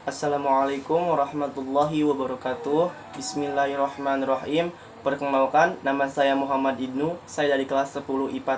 Assalamualaikum warahmatullahi wabarakatuh. Bismillahirrahmanirrahim. Perkenalkan, nama saya Muhammad Ibnu. Saya dari kelas 10 IPA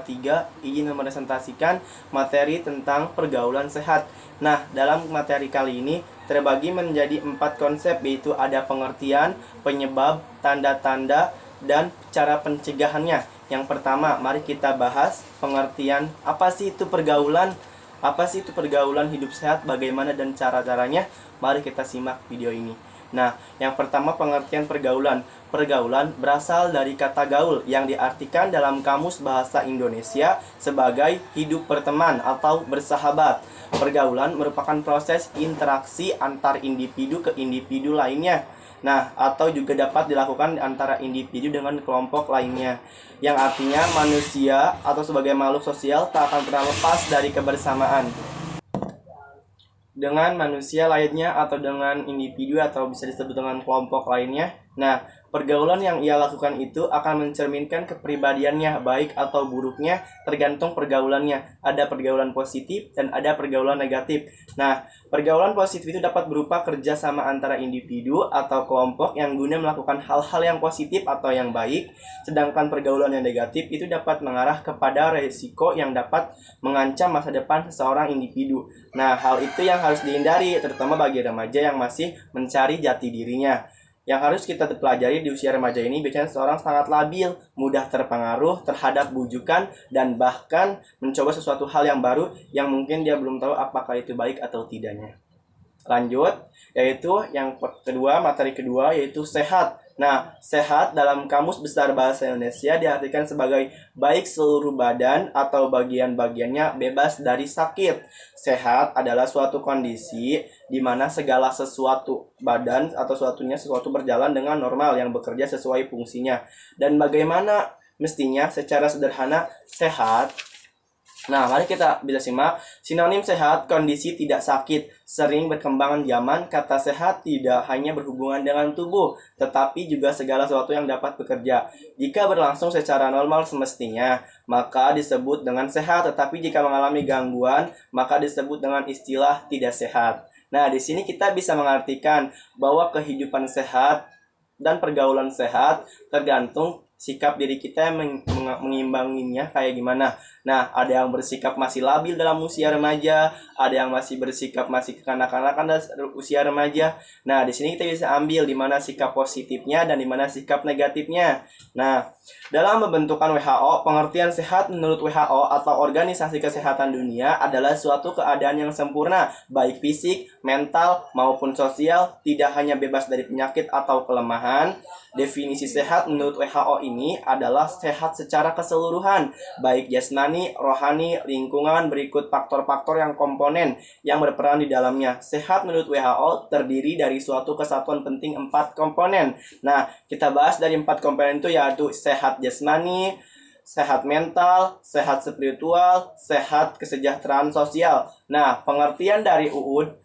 3. Izin mepresentasikan materi tentang pergaulan sehat. Nah, dalam materi kali ini terbagi menjadi 4 konsep, yaitu ada pengertian, penyebab, tanda-tanda, dan cara pencegahannya. Yang pertama, mari kita bahas pengertian. Apa sih itu pergaulan? Apa sih itu pergaulan hidup sehat, bagaimana dan cara-caranya? Mari kita simak video ini. Nah, yang pertama pengertian pergaulan. Pergaulan berasal dari kata gaul yang diartikan dalam Kamus Bahasa Indonesia sebagai hidup berteman atau bersahabat. Pergaulan merupakan proses interaksi antar individu ke individu lainnya. Nah, atau juga dapat dilakukan antara individu dengan kelompok lainnya, yang artinya manusia atau sebagai makhluk sosial tak akan pernah lepas dari kebersamaan dengan manusia lainnya atau dengan individu atau bisa disebut dengan kelompok lainnya. Nah, pergaulan yang ia lakukan itu akan mencerminkan kepribadiannya, baik atau buruknya tergantung pergaulannya. Ada pergaulan positif dan ada pergaulan negatif. Nah, pergaulan positif itu dapat berupa kerjasama antara individu atau kelompok yang guna melakukan hal-hal yang positif atau yang baik. Sedangkan pergaulan yang negatif itu dapat mengarah kepada resiko yang dapat mengancam masa depan seseorang individu. Nah, hal itu yang harus dihindari, terutama bagi remaja yang masih mencari jati dirinya. Yang harus kita pelajari di usia remaja ini, biasanya seorang sangat labil, mudah terpengaruh terhadap bujukan, dan bahkan mencoba sesuatu hal yang baru yang mungkin dia belum tahu apakah itu baik atau tidaknya. Lanjut, yaitu yang kedua, materi kedua, yaitu sehat. Nah, sehat dalam Kamus Besar Bahasa Indonesia diartikan sebagai baik seluruh badan atau bagian-bagiannya bebas dari sakit. Sehat adalah suatu kondisi di mana segala sesuatu badan atau sesuatu berjalan dengan normal yang bekerja sesuai fungsinya. Dan bagaimana mestinya secara sederhana sehat? Nah, mari kita bisa simak. Sinonim sehat, kondisi tidak sakit. Sering berkembangan zaman, kata sehat tidak hanya berhubungan dengan tubuh, tetapi juga segala sesuatu yang dapat bekerja. Jika berlangsung secara normal semestinya, maka disebut dengan sehat. Tetapi jika mengalami gangguan, maka disebut dengan istilah tidak sehat. Nah, di sini kita bisa mengartikan bahwa kehidupan sehat dan pergaulan sehat tergantung sikap diri kita yang mengimbanginya kayak gimana. Nah, ada yang bersikap masih labil dalam usia remaja, ada yang masih bersikap masih kekanak-kanakan dalam usia remaja. Nah, di sini kita bisa ambil di mana sikap positifnya dan di mana sikap negatifnya. Nah, dalam pembentukan WHO, pengertian sehat menurut WHO atau Organisasi Kesehatan Dunia adalah suatu keadaan yang sempurna, baik fisik, mental, maupun sosial, tidak hanya bebas dari penyakit atau kelemahan. Definisi sehat menurut WHO ini adalah sehat secara keseluruhan, baik jasmani, rohani, lingkungan. Berikut faktor-faktor yang komponen yang berperan di dalamnya. Sehat menurut WHO terdiri dari suatu kesatuan penting 4 komponen. Nah, kita bahas dari 4 komponen itu, yaitu sehat jasmani, sehat mental, sehat spiritual, sehat kesejahteraan sosial. Nah, pengertian dari UU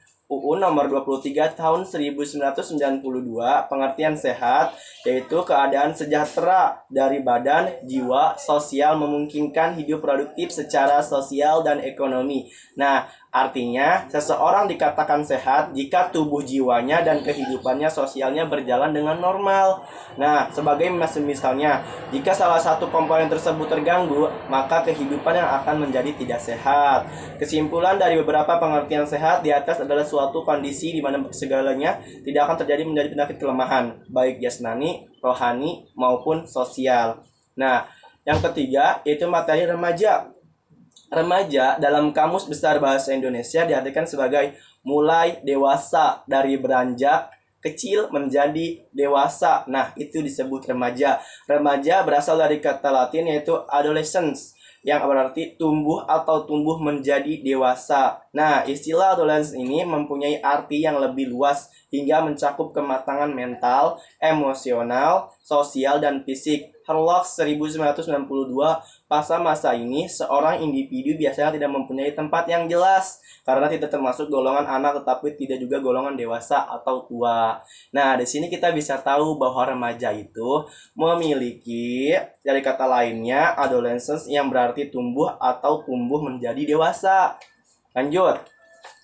nomor 23 tahun 1992, pengertian sehat yaitu keadaan sejahtera dari badan, jiwa, sosial, memungkinkan hidup produktif secara sosial dan ekonomi. Nah, artinya seseorang dikatakan sehat jika tubuh jiwanya dan kehidupannya sosialnya berjalan dengan normal. Nah, sebagai misalnya, jika salah satu komponen tersebut terganggu, maka kehidupan yang akan menjadi tidak sehat. Kesimpulan dari beberapa pengertian sehat di atas adalah suatu kondisi di mana segalanya tidak akan terjadi menjadi penyakit kelemahan, baik jasmani, rohani, maupun sosial. Nah, yang ketiga yaitu materi remaja. Remaja dalam Kamus Besar Bahasa Indonesia diartikan sebagai mulai dewasa, dari beranjak kecil menjadi dewasa. Nah, itu disebut remaja. Remaja berasal dari kata Latin yaitu adolescence, yang berarti tumbuh atau tumbuh menjadi dewasa. Nah, istilah adolescence ini mempunyai arti yang lebih luas hingga mencakup kematangan mental, emosional, sosial, dan fisik. Herlock 1992, pada masa ini seorang individu biasanya tidak mempunyai tempat yang jelas karena tidak termasuk golongan anak tetapi tidak juga golongan dewasa atau tua. Nah, di sini kita bisa tahu bahwa remaja itu memiliki dari kata lainnya adolescence yang berarti tumbuh atau tumbuh menjadi dewasa. Lanjut.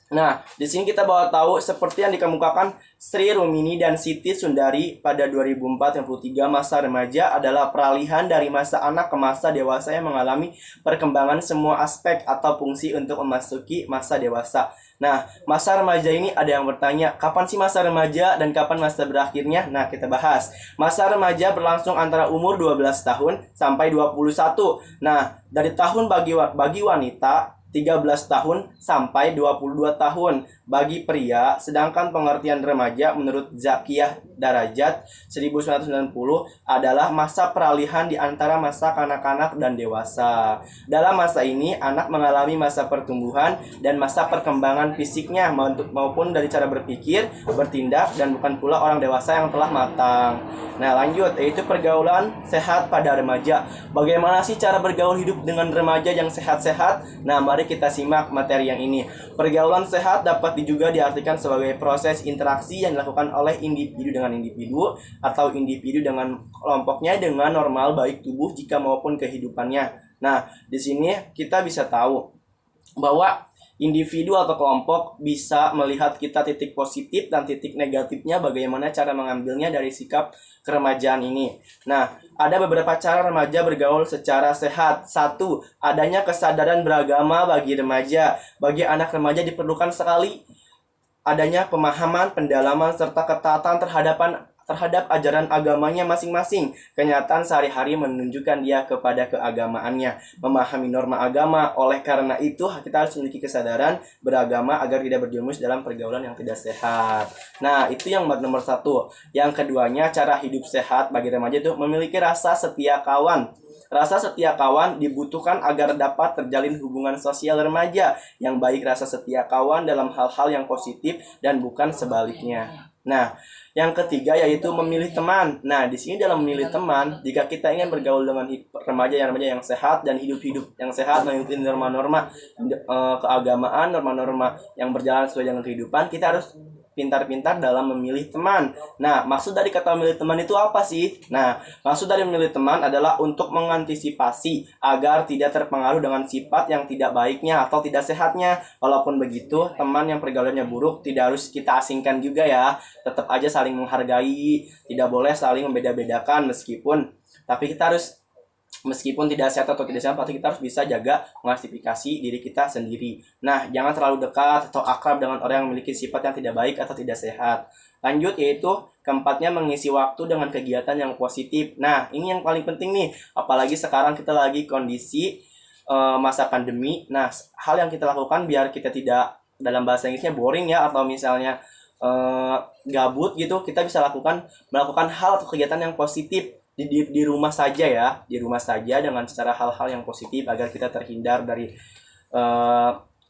Nah, di sini kita bawa tahu seperti yang dikemukakan Sri Rumini dan Siti Sundari pada 2043, masa remaja adalah peralihan dari masa anak ke masa dewasa yang mengalami perkembangan semua aspek atau fungsi untuk memasuki masa dewasa. Nah, masa remaja ini ada yang bertanya, kapan sih masa remaja dan kapan masa berakhirnya? Nah, kita bahas. Masa remaja berlangsung antara umur 12 tahun sampai 21. Nah, dari tahun bagi wanita 13 tahun sampai 22 tahun bagi pria, sedangkan pengertian remaja menurut Zakiyah Darajat 1990 adalah masa peralihan di antara masa kanak-kanak dan dewasa. Dalam masa ini, anak mengalami masa pertumbuhan dan masa perkembangan fisiknya maupun dari cara berpikir, bertindak, dan bukan pula orang dewasa yang telah matang. Nah, lanjut, yaitu pergaulan sehat pada remaja. Bagaimana sih cara bergaul hidup dengan remaja yang sehat-sehat? Nah, mari kita simak materi yang ini. Pergaulan sehat dapat juga diartikan sebagai proses interaksi yang dilakukan oleh individu dengan individu atau individu dengan kelompoknya dengan normal baik tubuh jika maupun kehidupannya. Nah, di sini kita bisa tahu bahwa individu atau kelompok bisa melihat kita titik positif dan titik negatifnya, bagaimana cara mengambilnya dari sikap keremajaan ini. Nah, ada beberapa cara remaja bergaul secara sehat. Satu, adanya kesadaran beragama bagi remaja. Bagi anak remaja diperlukan sekali adanya pemahaman, pendalaman, serta ketaatan terhadap ajaran agamanya masing-masing. Kenyataan sehari-hari menunjukkan dia kepada keagamaannya, memahami norma agama. Oleh karena itu, kita harus memiliki kesadaran beragama agar tidak berjumus dalam pergaulan yang tidak sehat. Nah, itu yang nomor satu. Yang keduanya, cara hidup sehat bagi remaja itu memiliki rasa setia kawan. Rasa setia kawan dibutuhkan agar dapat terjalin hubungan sosial remaja yang baik, rasa setia kawan dalam hal-hal yang positif dan bukan sebaliknya. Nah, yang ketiga yaitu memilih teman. Nah, di sini dalam memilih teman, jika kita ingin bergaul dengan remaja yang sehat dan hidup-hidup yang sehat, mengikuti norma-norma keagamaan, norma-norma yang berjalan sesuai dengan kehidupan, kita harus pintar-pintar dalam memilih teman. Nah, maksud dari kata memilih teman itu apa sih? Nah, maksud dari memilih teman adalah untuk mengantisipasi agar tidak terpengaruh dengan sifat yang tidak baiknya atau tidak sehatnya. Walaupun begitu, teman yang pergaulannya buruk tidak harus kita asingkan juga ya. Tetap aja saling menghargai, tidak boleh saling membeda-bedakan tapi kita harus meskipun tidak sehat atau tidak sehat, pasti kita harus bisa jaga menglasifikasi diri kita sendiri. Nah, jangan terlalu dekat atau akrab dengan orang yang memiliki sifat yang tidak baik atau tidak sehat. Lanjut, yaitu keempatnya mengisi waktu dengan kegiatan yang positif. Nah, ini yang paling penting nih, apalagi sekarang kita lagi kondisi masa pandemi. Nah, hal yang kita lakukan biar kita tidak, dalam bahasa Inggrisnya boring ya, atau misalnya gabut gitu, kita bisa melakukan hal atau kegiatan yang positif di rumah saja ya, di rumah saja dengan secara hal-hal yang positif agar kita terhindar dari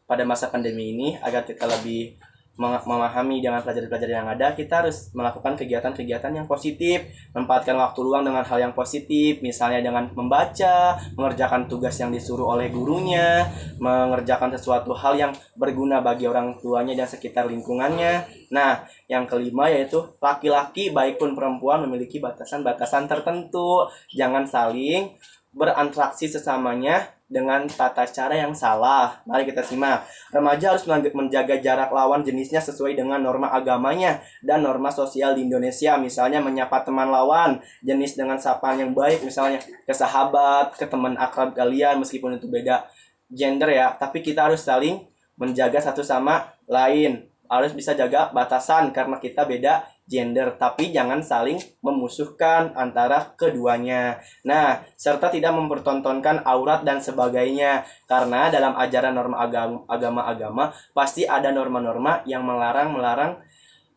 pada masa pandemi ini. Agar kita lebih memahami dengan pelajaran-pelajaran yang ada, kita harus melakukan kegiatan-kegiatan yang positif, manfaatkan waktu luang dengan hal yang positif, misalnya dengan membaca, mengerjakan tugas yang disuruh oleh gurunya, mengerjakan sesuatu hal yang berguna bagi orang tuanya dan sekitar lingkungannya. Nah, yang kelima yaitu laki-laki baik pun perempuan memiliki batasan-batasan tertentu, jangan saling berinteraksi sesamanya dengan tata cara yang salah. Mari kita simak. Remaja harus menjaga jarak lawan jenisnya sesuai dengan norma agamanya dan norma sosial di Indonesia. Misalnya menyapa teman lawan jenis dengan sapaan yang baik, misalnya ke sahabat, ke teman akrab kalian, meskipun itu beda gender ya, tapi kita harus saling menjaga satu sama lain. Harus bisa jaga batasan karena kita beda gender, tapi jangan saling memusuhkan antara keduanya. Nah, serta tidak mempertontonkan aurat dan sebagainya, karena dalam ajaran norma agama pasti ada norma-norma yang melarang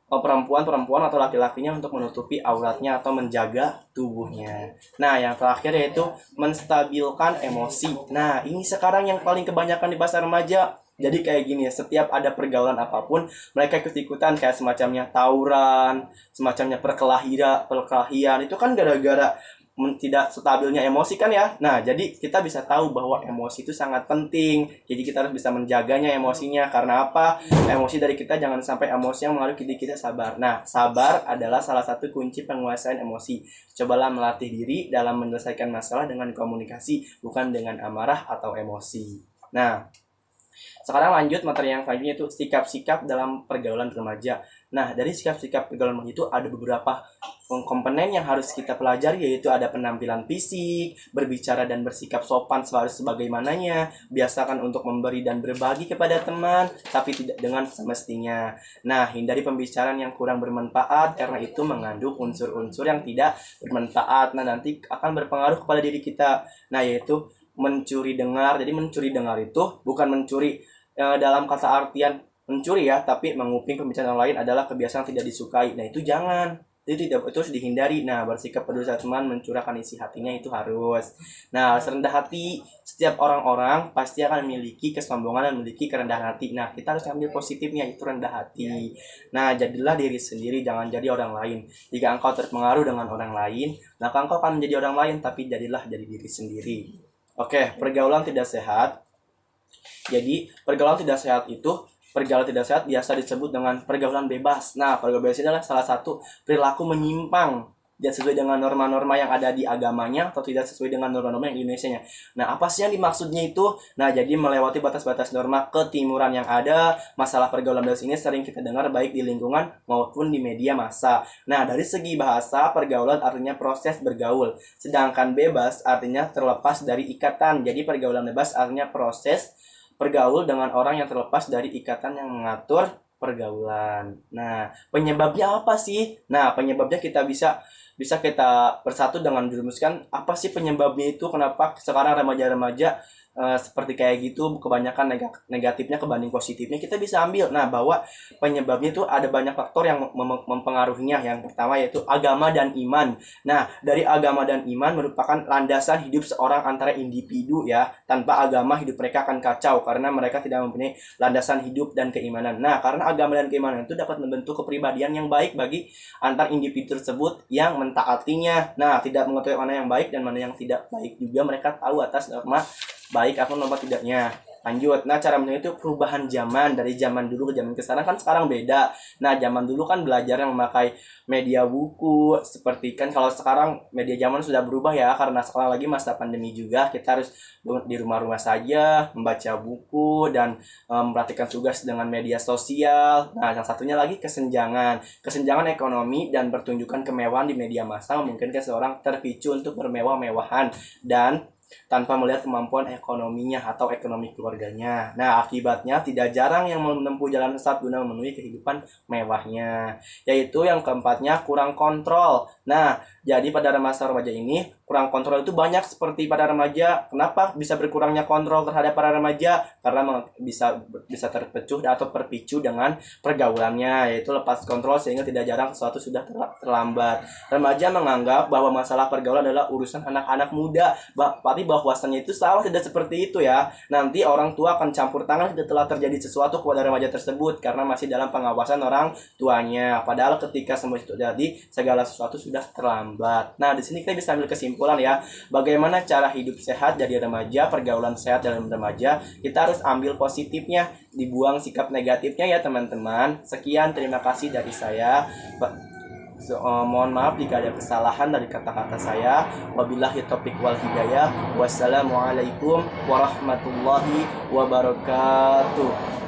perempuan atau laki-lakinya untuk menutupi auratnya atau menjaga tubuhnya. Nah, yang terakhir yaitu menstabilkan emosi. Nah, ini sekarang yang paling kebanyakan di pasar remaja. Jadi kayak gini ya, setiap ada pergaulan apapun, mereka ikut-ikutan kayak semacamnya tawuran, semacamnya perkelahian. Itu kan gara-gara tidak stabilnya emosi kan ya. Nah, jadi kita bisa tahu bahwa emosi itu sangat penting. Jadi kita harus bisa menjaganya emosinya. Karena apa? Emosi dari kita jangan sampai emosi yang mengaruhi diri kita sabar. Nah, sabar adalah salah satu kunci penguasaan emosi. Cobalah melatih diri dalam menyelesaikan masalah dengan komunikasi, bukan dengan amarah atau emosi. Nah, Sekarang lanjut materi yang selanjutnya itu sikap-sikap dalam pergaulan remaja. Nah, dari sikap-sikap pergaulan remaja itu ada beberapa komponen yang harus kita pelajari, yaitu ada penampilan fisik, berbicara dan bersikap sopan harus sebagaimananya, biasakan untuk memberi dan berbagi kepada teman, tapi tidak dengan semestinya. Nah, hindari pembicaraan yang kurang bermanfaat karena itu mengandung unsur-unsur yang tidak bermanfaat. Nah, nanti akan berpengaruh kepada diri kita. Nah, yaitu mencuri dengar. Jadi mencuri dengar itu bukan mencuri dalam kata artian mencuri ya, tapi menguping pembicaraan orang lain adalah kebiasaan yang tidak disukai. Nah, itu jangan. Itu harus dihindari. Nah, bersikap peduli sama teman, mencurahkan isi hatinya itu harus. Nah, rendah hati. Setiap orang-orang pasti akan memiliki kesombongan dan memiliki kerendahan hati. Nah, kita harus ambil positifnya, itu rendah hati. Nah, jadilah diri sendiri, jangan jadi orang lain. Jika engkau terpengaruh dengan orang lain, maka engkau akan menjadi orang lain, tapi jadilah jadi diri sendiri. Oke, pergaulan tidak sehat. Jadi, pergaulan tidak sehat itu pergaulan tidak sehat biasa disebut dengan pergaulan bebas. Nah, pergaulan bebas adalah salah satu perilaku menyimpang, tidak sesuai dengan norma-norma yang ada di agamanya atau tidak sesuai dengan norma-norma yang di Indonesia-nya. Nah, apa sih yang dimaksudnya itu? Nah, jadi melewati batas-batas norma ketimuran yang ada. Masalah pergaulan bebas ini sering kita dengar baik di lingkungan maupun di media massa. Nah, dari segi bahasa, pergaulan artinya proses bergaul. Sedangkan bebas artinya terlepas dari ikatan. Jadi pergaulan bebas artinya proses bergaul dengan orang yang terlepas dari ikatan yang mengatur pergaulan. Nah, penyebabnya apa sih? Nah, penyebabnya kita bisa kita bersatu dengan merumuskan apa sih penyebabnya itu, kenapa sekarang remaja-remaja seperti kayak gitu, kebanyakan negatifnya kebanding positifnya kita bisa ambil. Nah, bahwa penyebabnya itu ada banyak faktor yang mempengaruhinya. Yang pertama yaitu agama dan iman. Nah, dari agama dan iman merupakan landasan hidup seorang antara individu ya. Tanpa agama hidup mereka akan kacau karena mereka tidak mempunyai landasan hidup dan keimanan. Nah, karena agama dan keimanan itu dapat membentuk kepribadian yang baik bagi antar individu tersebut yang mentaatinya. Nah, tidak mengetahui mana yang baik dan mana yang tidak baik juga mereka tahu atas norma baik atau nomor tidaknya. Lanjut. Nah, cara menilai itu perubahan zaman dari zaman dulu ke zaman sekarang kan sekarang beda. Nah, zaman dulu kan belajar yang memakai media buku, seperti kan kalau sekarang media zaman sudah berubah ya, karena sekarang lagi masa pandemi juga, kita harus di rumah-rumah saja, membaca buku dan memperhatikan tugas dengan media sosial. Nah, yang satunya lagi kesenjangan. Kesenjangan ekonomi dan pertunjukan kemewahan di media massa memungkinkan seorang terpicu untuk bermewah-mewahan dan tanpa melihat kemampuan ekonominya atau ekonomi keluarganya. Nah, akibatnya tidak jarang yang menempuh jalan sesat guna memenuhi kehidupan mewahnya. Yaitu yang keempatnya, kurang kontrol. Nah, jadi pada masa remaja ini, kurang kontrol itu banyak seperti pada remaja. Kenapa bisa berkurangnya kontrol terhadap para remaja? Karena bisa terpicu atau terpicu dengan pergaulannya, yaitu lepas kontrol sehingga tidak jarang sesuatu sudah terlambat. Remaja menganggap bahwa masalah pergaulan adalah urusan anak-anak muda. Tapi bahwasannya itu salah, tidak seperti itu ya. Nanti orang tua akan campur tangan setelah terjadi sesuatu kepada remaja tersebut karena masih dalam pengawasan orang tuanya. Padahal ketika semua itu terjadi, segala sesuatu sudah terlambat. Nah, di sini kita bisa ambil kesimpulan ya, bagaimana cara hidup sehat dari remaja, pergaulan sehat dalam remaja. Kita harus ambil positifnya, dibuang sikap negatifnya ya teman-teman. Sekian, terima kasih dari saya. Mohon maaf jika ada kesalahan dari kata-kata saya. Wabillahi taufiq wal hidayah. Wassalamualaikum warahmatullahi wabarakatuh.